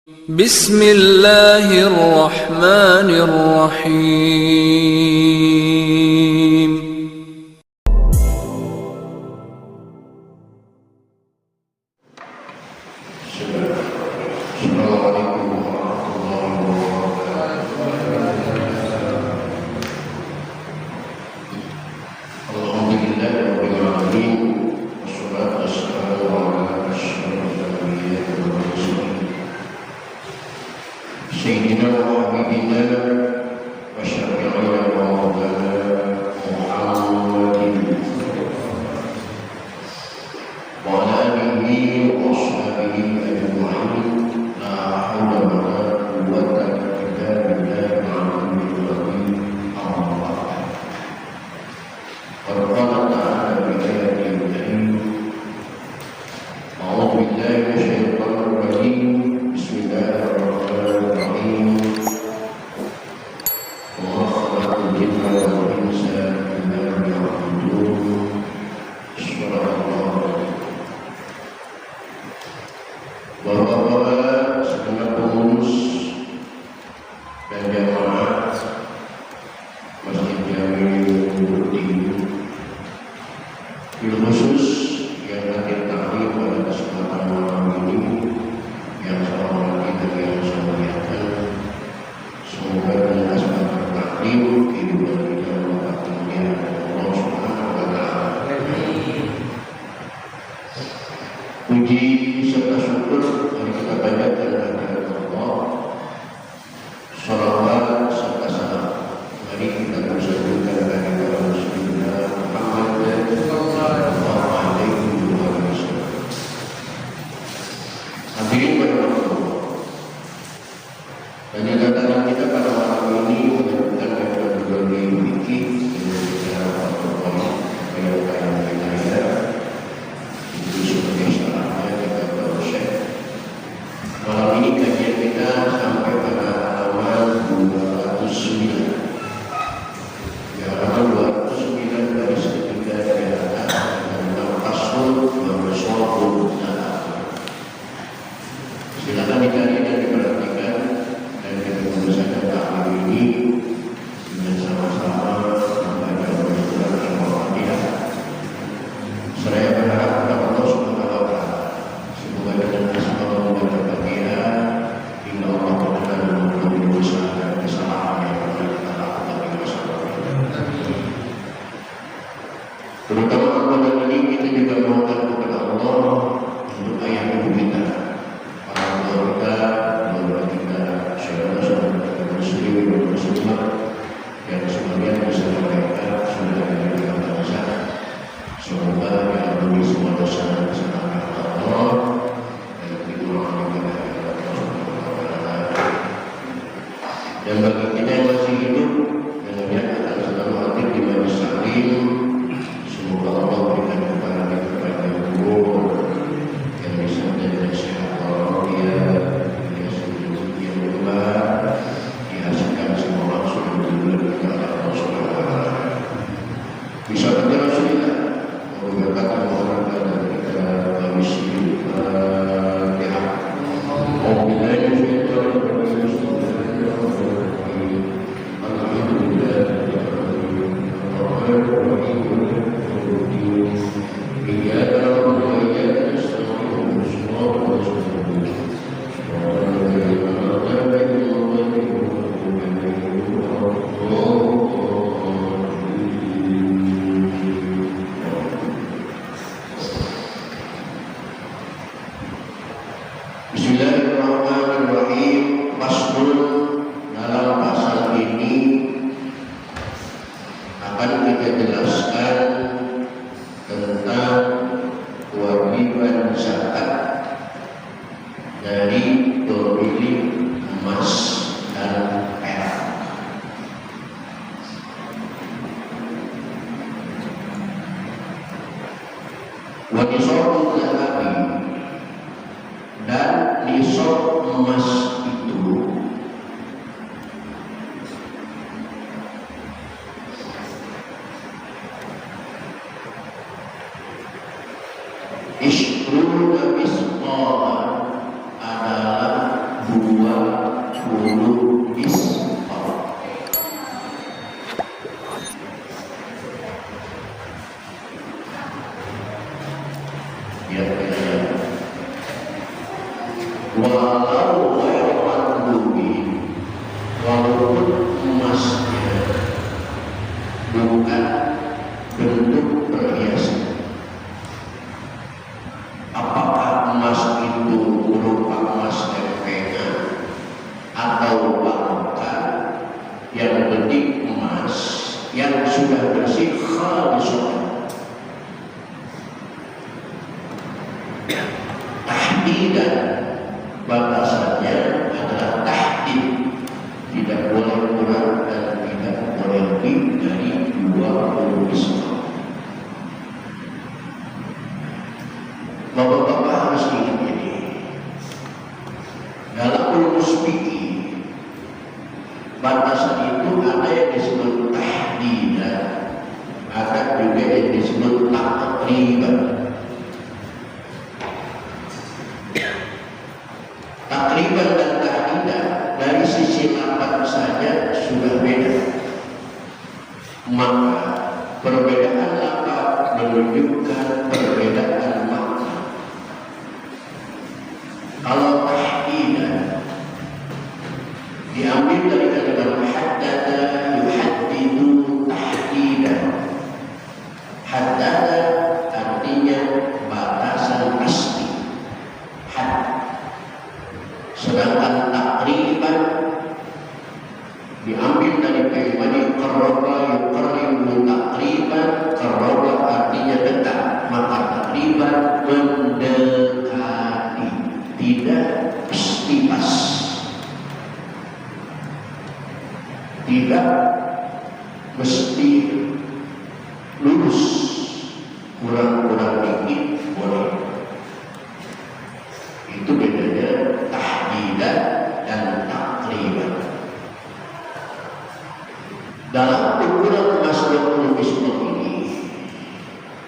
Bismillahirrahmanirrahim. Dan nisab emas itu ishruna misqala adalah misqal. Ya, walau ghairu bumi, walaupun emasnya bukan bentuk perhiasan. Apakah emas itu berupa emas lempengan atau bangkai, yang penting emas yang sudah bersih khalisah. Tahdidan batasannya adalah tahdid, tidak boleh kurang dan tidak boleh lebih dari 20 misqal. Bapak-bapak harus ingat ini. Dalam rumus fikih, batasan itu ada yang disebut tahdidan, ada juga yang disebut takriban. Takriban dan tahdidan dari sisi lafaz saja sudah beda. Maka perbedaan lafaz menunjukkan perbedaan makna. Kalau tahdidan diambil dari kalimat haddada yuhaddidu tahdidan. Haddada artinya batasan pasti. Sedangkan takriban diambil dari kalimat qarraba yuqarribu takriban. Qarraba artinya dekat, maka takriban mendekati, tidak mesti pas, tidak mesti lurus, kurang-kurang dikit boleh. Itu bedanya tahdidan dan takriban. Dalam ukuran emas 20 misqal ini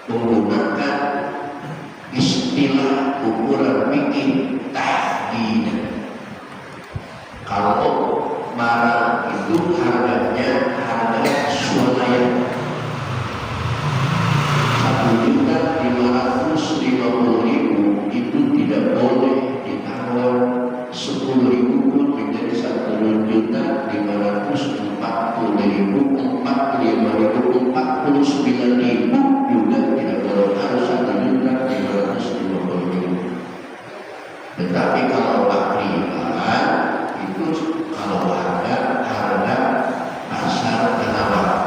menggunakan istilah ukuran fikih tahdidan. Kalau barang itu harganya harga swalayan 1.550.000, itu tidak boleh ditawar 10.000 pun menjadi 1.540.000, 45.000, 49.000 juga tidak boleh, harus 1.550.000. Tetapi kalau takriban itu kalau harga pasar tanah.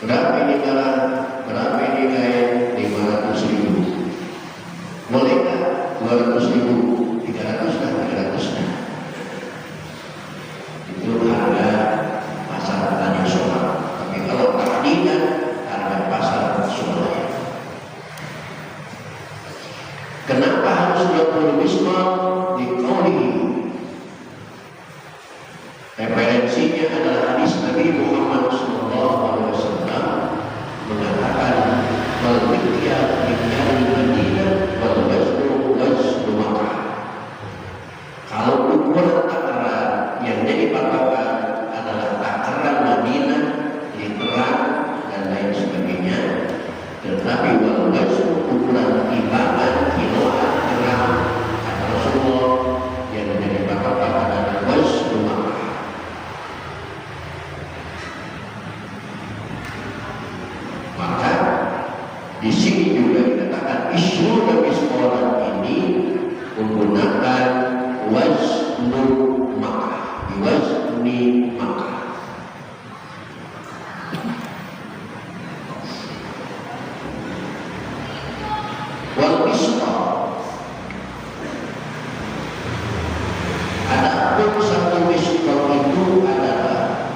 Berapa ini barang? Berapa ini kain? 500.000. Boleh nggak? 200.000, 300 dan 300 dah. Itu harga pasar tradisional. Tapi kalau tahdidan harga pasar swalayan. Kenapa harus 20 misqal? Diqaulihi. Referensinya adalah hadis Nabi Muhammad SAW mengatakan al-mikyal Madinah wal waznu Makkah. Kalau ukuran takaran yang jadi patokan adalah takaran Madinah, literan dan lain sebagainya, tetapi wal waznu ukuran timbangan, kiloan, gram, kata Rasulullah yang menjadi patokan adalah waznu Makkah. Maka di sini juga dikatakan isu dan misqalan ini menggunakan waznu Makkah, wazni Makkah. Wal misqal, adapun satu misqal itu adalah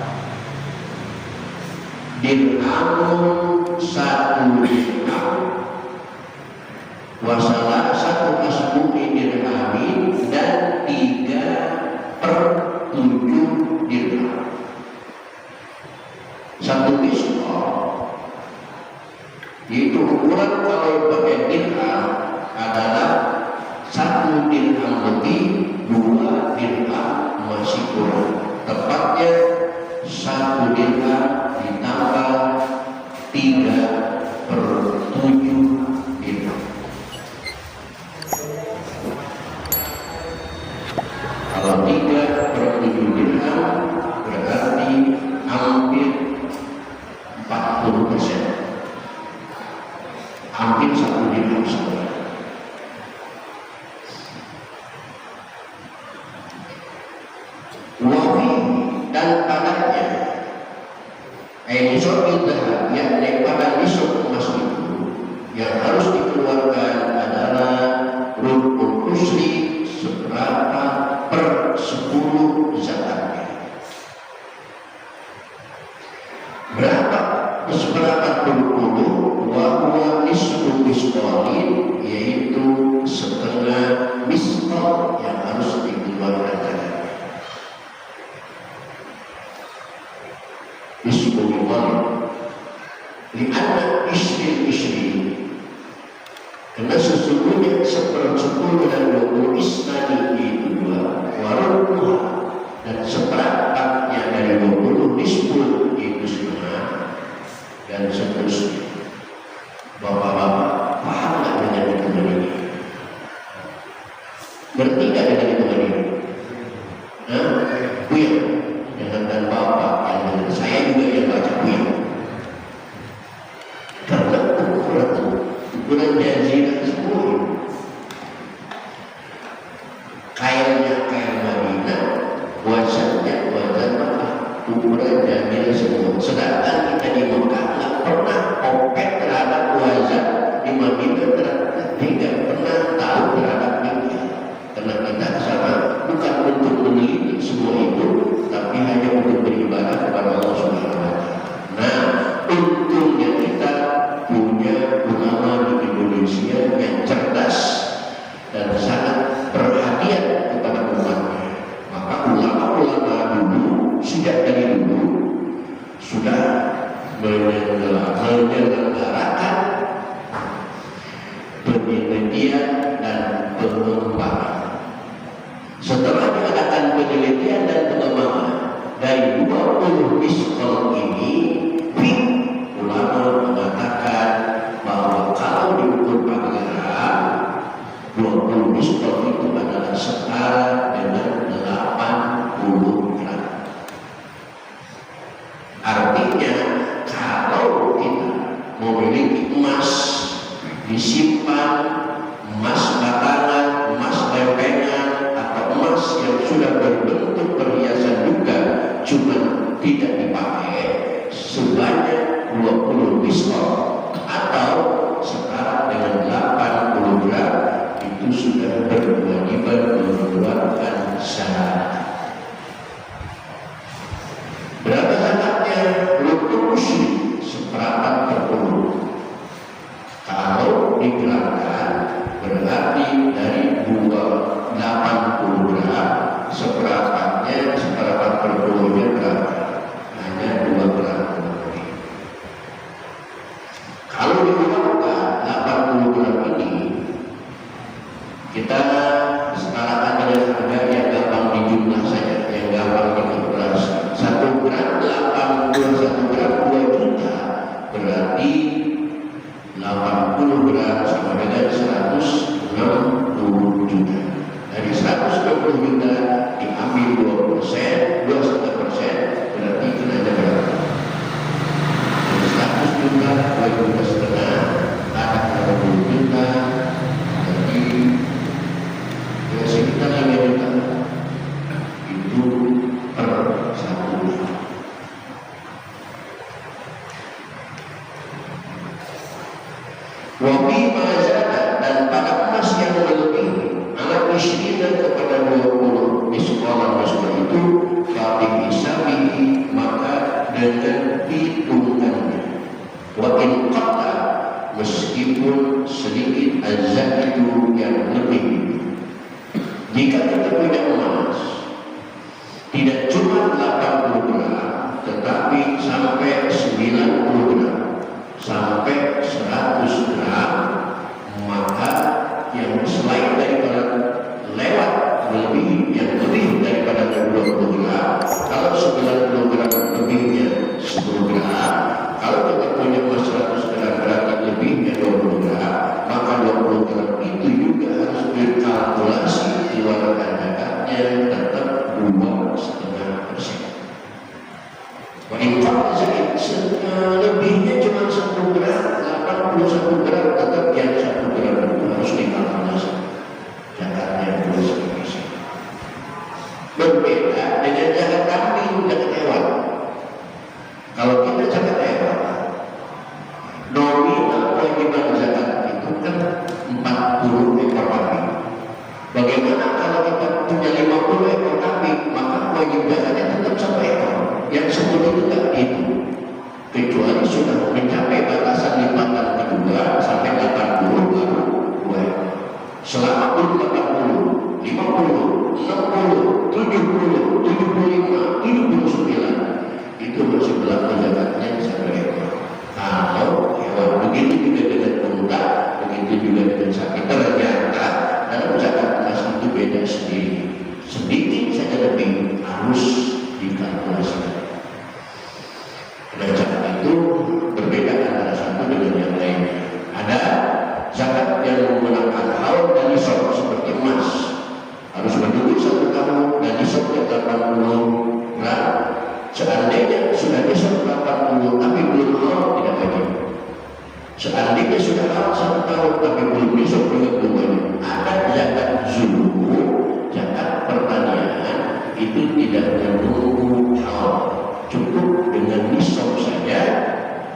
dirhamun, satu dirham, wasalah satu asbu'i dirhamin, dan 3/7 dirham. Satu misqal yaitu ukuran kalau pakai dirham adalah 1 dirham lebih 2 dirham Kalau 3/7 dirham berarti hampir 40%, hampir 1 dirham saja. Wafi dan padanya nisab dzahab, yakni pada nisab emas itu yang harus dikeluarkan adalah rubul usri, seberapa per 10 zakatnya. Berapa seberapa puluh? Wa huwa nisfu misqalin, yaitu setengah misqal yang harus dikeluarkan zakatnya. Nisfu misqalin li'anna isri karena sesungguhnya 1/10 dan 20 isnani itu 2 warubuha, dan seperempatnya dari 20 nisful itu setengah, dan seterusnya. Bapak-bapak paham nggak dengan hitungan ini? Ngerti nggak dengan hitungan ini? Buya, dengan bapak yang saya juga yang baca buya. Karena ukuran jaziran semua kailnya kail Madinah, wazannya wazan Makkah, ukuran jaziran semua. Sedangkan kita di Mekah nggak pernah opet terhadap wazan, di Madinah tidak pernah tahu terhadap dunia, karena kita sama bukan untuk meneliti semua itu, tapi hanya untuk beribadah kepada Allah Subhanahu wa Ta'ala. Nah, untungnya kita punya ulama di Indonesia yang cerdas dan sangat perhatian kepada umatnya. Maka ulama-ulama dulu sejak dari dulu sudah menyelenggarakan penelitian dan pengembangan. Setelah diadakan penelitian dan pengembangan dari 20 misqal ini, ulama mengatakan bahwa kalau diukur pakai gram, 20 misqal itu adalah setara dengan 80 gram. Artinya kalau kita memiliki emas disimpan, emas batangan, emas lempengan, atau emas yang sudah berbentuk perhiasan juga, cuma tidak dipakai sebanyak 20 misqal atau setara dengan 80 gram, itu sudah berkewajiban mengeluarkan zakat. Berapa zakatnya? Rubul usri, 1/4. Kalau digerakkan berarti dari 80 gram, seperempatnya 1/4-nya berapa? Hanya 2 gram. Kalau dikeluarkan 80 gram ini, kita setarakan dengan harga yang gampang dijumlah saja, yang gampang dikalkulasi. 1 gram 81 gram 2 juta, berarti 80 gram sama dengan 160 juta. Dari 160 juta diambil 2%, 2,5%, berarti kenanya berapa? 100 juta, 2,5 juta, ada 60 juta, berarti sekitar 5 juta. Itu per 1 bulan. Wabi mazada, dan pada emas yang melebihi alat isyirin kepada 20 misqalan itu, fa'bi hisabihi, maka dengan hitungannya. Wa in qata, meskipun sedikit az-zakidu yang lebih. Jika kita punya emas tidak cuma 80 gram, tetapi sampai 90 gram, sampai 100 gram, Berbeda dengan zakat kambing, zakat hewan. Kalau kita zakat hewan, nominal kewajiban zakat itu kan 40 ekor kambing. Bagaimana kalau kita punya 50 ekor kambing, maka wajib zakatnya tetap 1 ekor. Yang 10 itu tidak dihitung, kecuali sudah mencapai batasan lipatan kedua sampai 80 baru 2 ekor. Selama belum 80, 50, 60, 70, 75, 79 itu masih berlaku zakatnya 1 ekor. Kalau hewan begitu juga dengan unta, begitu juga dengan sapi. Ternyata dalam zakat emas itu beda sendiri. Sedikit saja lebih harus dikalkulasikan. Dan zakat itu berbeda antara satu dengan yang lainnya. Ada zakat yang menggunakan haul dan nisab seperti emas, harus menunggu 1 tahun dan nisabnya 80 gram. Seandainya sudah nisab 80 tapi belum haul, tidak wajib. Seandainya sudah haul 1 tahun tapi belum nisab, juga belum wajib. Ada zakat zuhur, zakat pertanian, itu tidak menunggu haul, cukup dengan nisab saja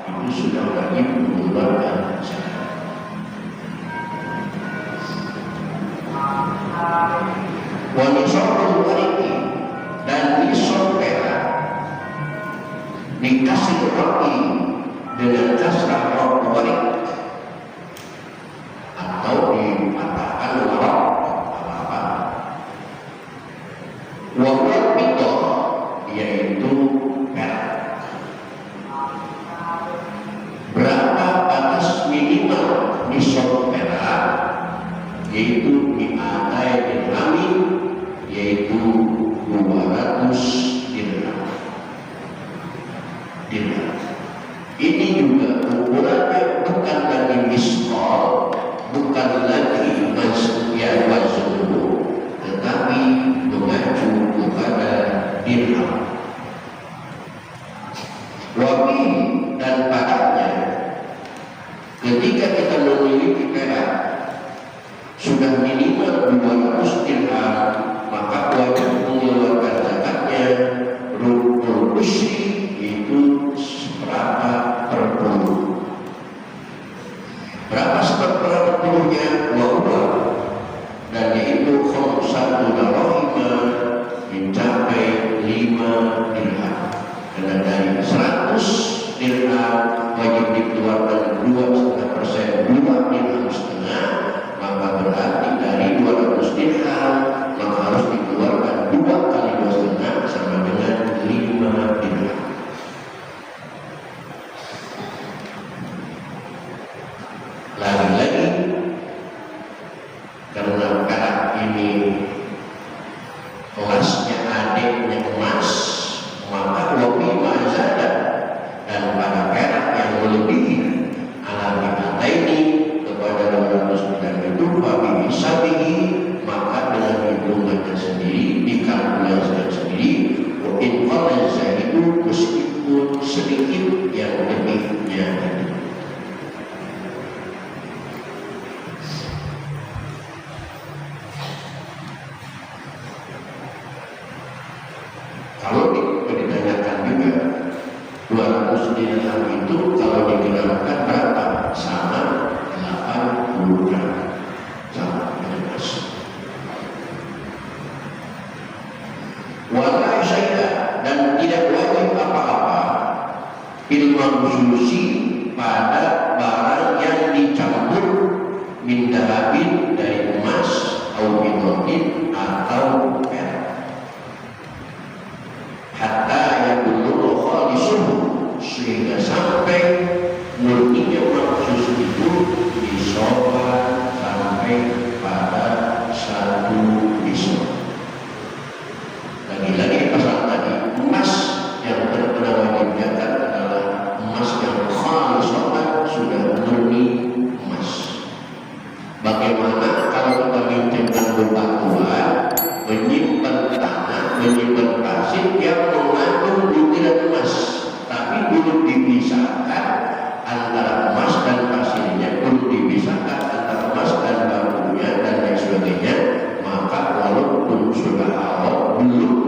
itu sudah wajib mengeluarkan zakat. Wa nisabul wariki, dan nisab perak dikasih roti dengan kasrah roh warik atau dipatahkan warok apa-apa. Wawal pito, yaitu perak. Berapa batas minimal nisab perak? Yaitu mi'atai dirhami, yaitu 200 dirham. Ini juga ukurannya bukan lagi miskol, bukan lagi masya waznu, tetapi mengacu kepada dirham. Wabi, dan padanya ketika kita memiliki perak sudah minimal 200 dirham, maka wajib mengeluarkan zakatnya rubul usyri, itu seberapa per puluh. Berapa seperpuluhnya? Wahwa, dan yaitu khamsatu darahima, mencapai 5 dirham. Karena dari 100 dirham wajib dikeluarkan 2,5%, 2 dirham setengah, maka berarti dari 200 dirham maka harus dikeluarkan 2 kali 2,5 sama dengan 5 dirham. Lagi-lagi karena perak ini kelasnya adiknya emas, maka lebih mazada, dan pada perak yang melebihi ala ini kepada 200 dirham itu babi hisabihi, maka dengan hitungannya sendiri dikalkulasikan sendiri. Wa in qalla zahidu, meskipun sedikit yang lebihnya tadi. Kalau ditanyakan juga 200 dirham itu kalau digerakkan berapa? Sama 80 gram, sama dengan emas. Wala syai'a, dan tidak wajib apa-apa bil mamsusi, pada barang yang dicampur min dahabin, dari emas, atau bidrotin, atau perak. Hatta yakunu khalisuhu, sehingga sampai murninya maksus itu disobat sampai pada 1 nisab. Lagi-lagi pasal tadi, emas yang terkena wajib zakat adalah emas yang khalisatan, sudah murni emas. Bagaimana kalau kita minjamkan bebatuan, menyimpan tanah, menyimpan pasir yang mengandung butiran emas, tapi belum dipisahkan antara emas dan pasirnya, belum dipisahkan antara emas dan batunya dan lain sebagainya, maka walaupun sudah awal belum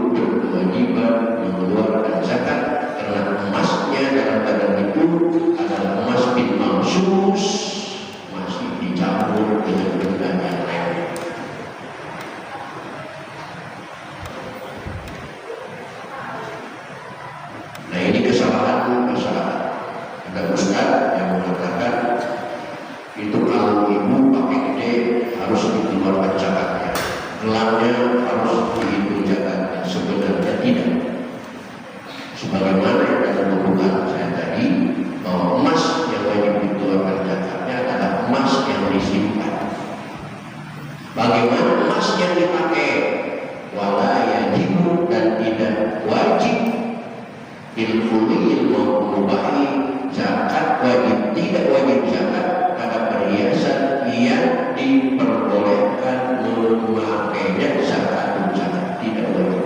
ilfulil maupun mubahi, zakat wajib tidak wajib zakat pada perhiasan yang diperbolehkan memakainya zakat tidak wajib.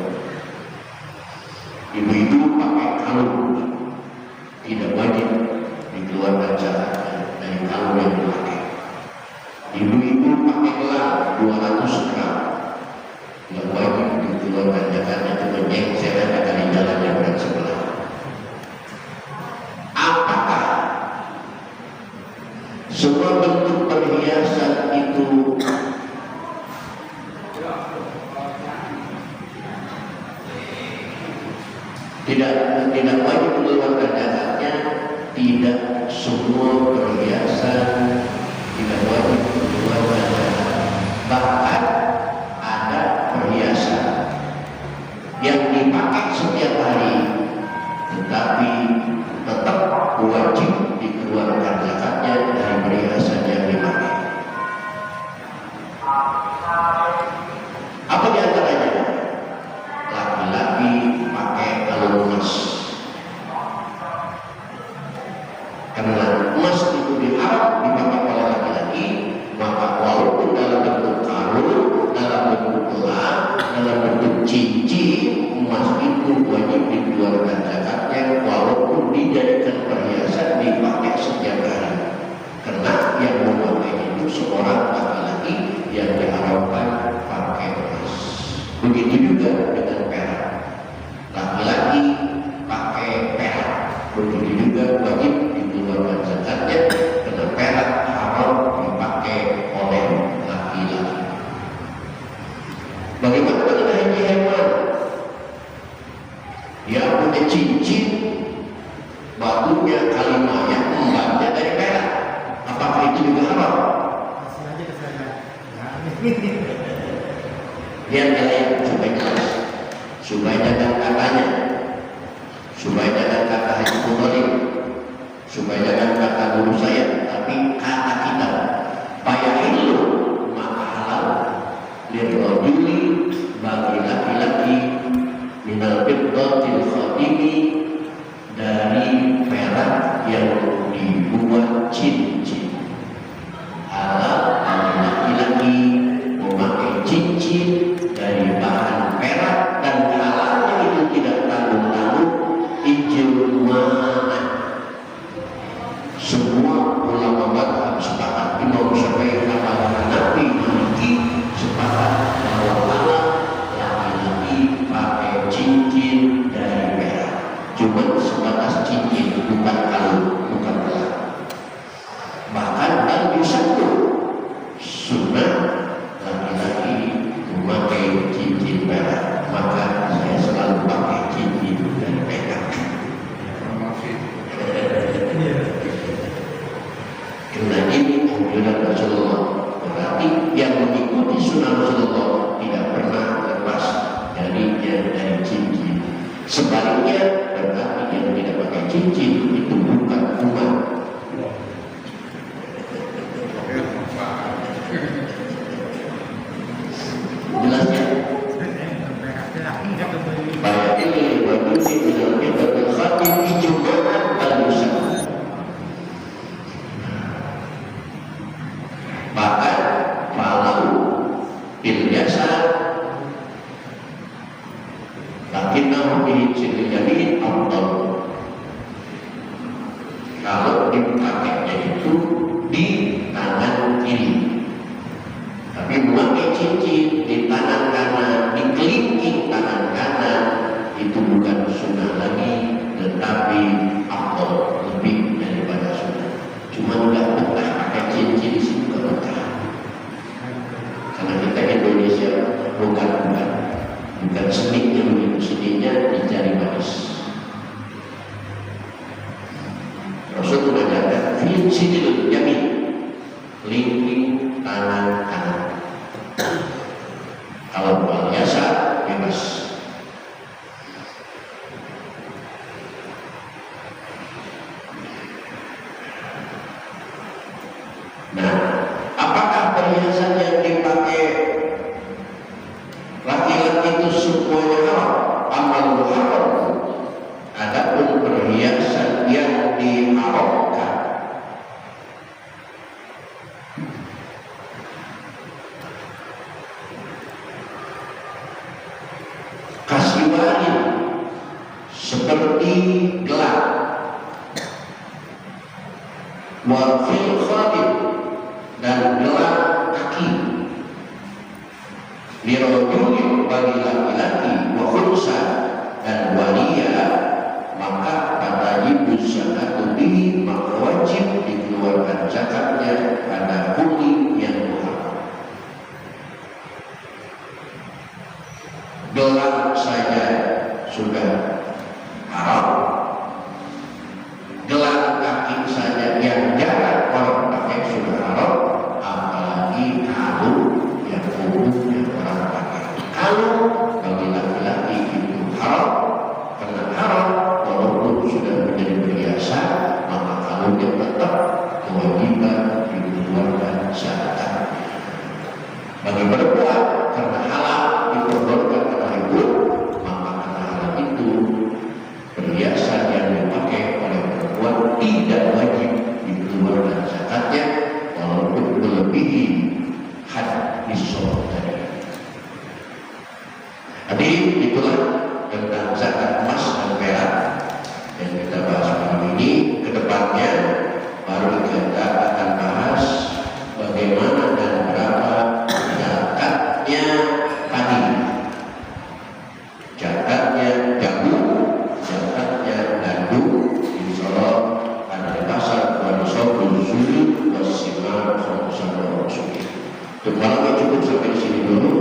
Ibu-ibu pakai kalung tidak wajib dikeluarkan zakat dari kalung yang dipakai. Ibu-ibu pakai gelang 200 gram tidak wajib dikeluarkan zakatnya, cuma saya ada di jalan yang berat sebelah. Apakah semua bentuk perhiasan itu tidak wajib mengeluarkan zakatnya? Tidak semua perhiasan tidak wajib mengeluarkan zakat. Bahkan ada perhiasan yang dipakai setiap hari tetapi tetap wajib dikeluarkan zakatnya dari perhiasan yang dipakai. Apa di antaranya? Laki-laki pakai kalung emas, karena emas itu diharam dipakai oleh laki-laki, maka walaupun dalam bentuk kalung, dalam bentuk gelang, dalam bentuk cincin, emas itu wajib dikeluarkan zakatnya walaupun dijadikan perhiasan dipakai setiap hari, karena yang memakai itu seorang laki-laki yang diharamkan pakai emas. Begitu juga dengan perak, laki-laki pakai perak, begitu juga wajib dikeluarkan zakatnya karena perak haram dipakai oleh laki-laki. Bagaimana dengan haji hewan? Dia punya cincin, batunya, kalimahnya, embatnya dari perak. Apakah itu juga haram? Lihat kalian supaya jelas, supaya jangan katanya, supaya jangan kata Haji Mutalib, supaya jangan kata guru saya, tapi kata kita. Fayahilu maka halal lirrajuli bagi laki-laki minal fiddatil khatimi dari perak yang dibuat cincin. Halal bagi laki-laki memakai cincin dari bahan perak, dan halalnya itu tidak tanggung-tanggung, ijma'an. Semua ulama mazhab sepakat, Imam Syafi'i, Hanafi, Maliki sepakat bahwa halal laki-laki pakai cincin dari perak, cuma sebatas cincin, bukan kalung, bukan gelang. Bahkan al satu sunnah laki-laki memakai cincin perak, maka saya selalu pakai cincin dari perak. Karena ini anjuran Rasulullah, berarti yang mengikuti sunnah Rasulullah tidak pernah lepas dari cincin. Sebaliknya berarti yang tidak pakai cincin itu bukan umat. Jelasnya bahwa ini berarti dengan khatim ijma'an al-muslim. Bahkan kalau biasa lakinnahu bihi jami'in afdal, kalau dipakainya itu di tangan kiri, tapi memakai cincin di tangan kanan, di kelingking tangan kanan, itu bukan sunnah lagi, tetapi afdal, lebih daripada sunnah. Cuma nggak betah pakai cincin di situ, nggak betah. Karena kita Indonesia bukan seninya begitu, seninya dicari manis. Rasul mengajarkan fil sidil yamin, kelingking tangan kanan. Kalau biasa bebas. Nah, apakah perhiasan yang dipakai laki-laki itu semuanya haram? Amal haram Adapun perhiasan yang diharamkan kasiwain seperti gelang, wafil khadim dan gelang kaki, lirojulin bagi laki-laki, wa khunsa dan wanita, maka wajib zakatu bihi, maka wajib dikeluarkan zakatnya pada kulit yang haram. Gelang saja sudah haram, gelang kaki saja yang jarang orang pakai sudah haram, apalagi kalung yang umumnya orang pakai. Kalung bagi laki-laki itu haram, karena haram walaupun sudah menjadi perhiasan, maka kalungnya tetap kewajiban dikeluarkan zakat. Bagi perempuan karena halal diperbolehkan karena itu, maka karena halal itu perhiasan yang dipakai oleh perempuan tidak wajib dikeluarkan zakatnya walaupun melebihi had nisab tadi. Jadi itulah tentang zakat emas dan perak yang kita bahas malam ini. Kedepannya baru kita akan bahas bagaimana dan berapa zakatnya tadi, zakatnya jagung, zakatnya gandum. Insyaallah ada di pasar Wansabul Zul Wasimar Khamsah Rasul. Untuk malam ini cukup sampai di sini dulu.